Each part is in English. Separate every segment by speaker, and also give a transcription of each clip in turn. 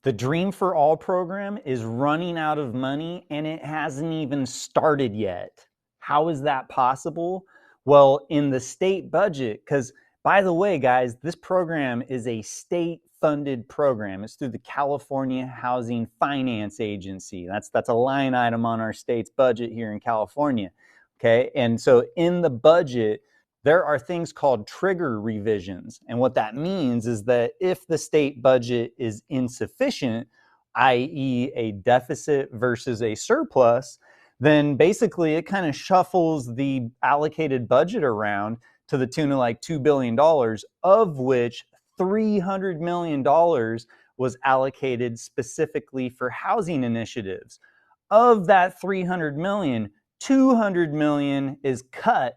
Speaker 1: The Dream for All program is running out of money and it hasn't even started yet. How is that possible? Well, in the state budget, because by the way, guys, this program is a state funded program. It's through the California Housing Finance Agency. That's a line item on our state's budget here in California. Okay. And so in the budget, there are things called trigger revisions. And what that means is that if the state budget is insufficient, i.e. a deficit versus a surplus, then basically it kind of shuffles the allocated budget around to the tune of like $2 billion, of which $300 million was allocated specifically for housing initiatives. Of that $300 million, $200 million is cut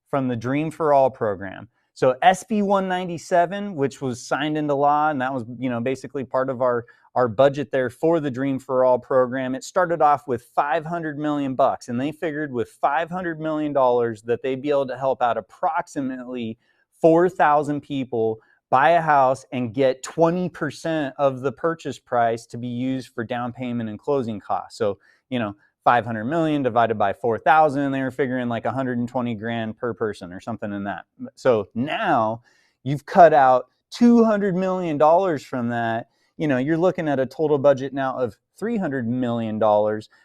Speaker 1: from the Dream for All program. So SB 197, which was signed into law, and that was, basically part of our budget there for the Dream for All program. It started off with $500 million bucks, and they figured with $500 million that they'd be able to help out approximately 4,000 people buy a house and get 20% of the purchase price to be used for down payment and closing costs. So, 500 million divided by 4,000, they were figuring like 120 grand per person or something in that. So now you've cut out $200 million from that. You're looking at a total budget now of $300 million.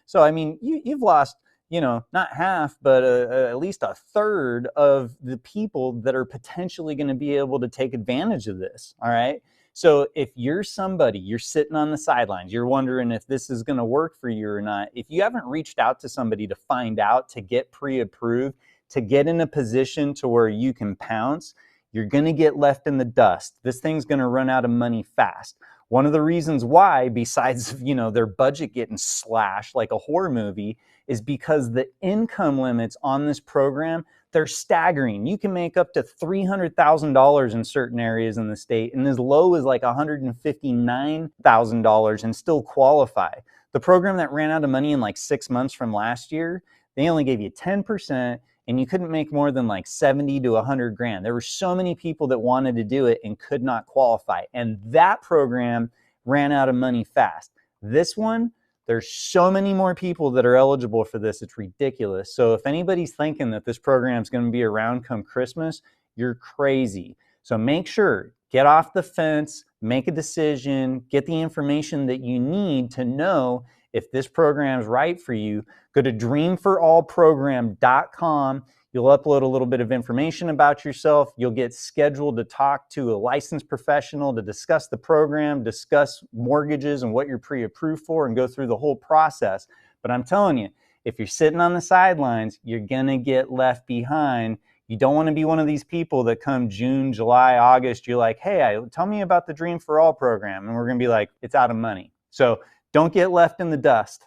Speaker 1: So, I mean, you've lost, not half, but at least a third of the people that are potentially going to be able to take advantage of this. All right. So if you're somebody, you're sitting on the sidelines, you're wondering if this is going to work for you or not, if you haven't reached out to somebody to find out, to get pre-approved, to get in a position to where you can pounce, you're going to get left in the dust. This thing's going to run out of money fast. One of the reasons why, besides, their budget getting slashed like a horror movie, is because the income limits on this program, they're staggering. You can make up to $300,000 in certain areas in the state, and as low as like $159,000 and still qualify. The program that ran out of money in like 6 months from last year, they only gave you 10%, and you couldn't make more than like 70 to 100 grand. There were so many people that wanted to do it and could not qualify. And that program ran out of money fast. This one, there's so many more people that are eligible for this. It's ridiculous. So if anybody's thinking that this program is going to be around come Christmas, you're crazy. So make sure, get off the fence, make a decision, get the information that you need to know if this program is right for you. Go to dreamforallprogram.com. You'll upload a little bit of information about yourself. You'll get scheduled to talk to a licensed professional to discuss the program, discuss mortgages and what you're pre-approved for, and go through the whole process. But I'm telling you, if you're sitting on the sidelines, you're going to get left behind. You don't want to be one of these people that come June, July, August, you're like, hey, tell me about the Dream for All program. And we're going to be like, it's out of money. So don't get left in the dust.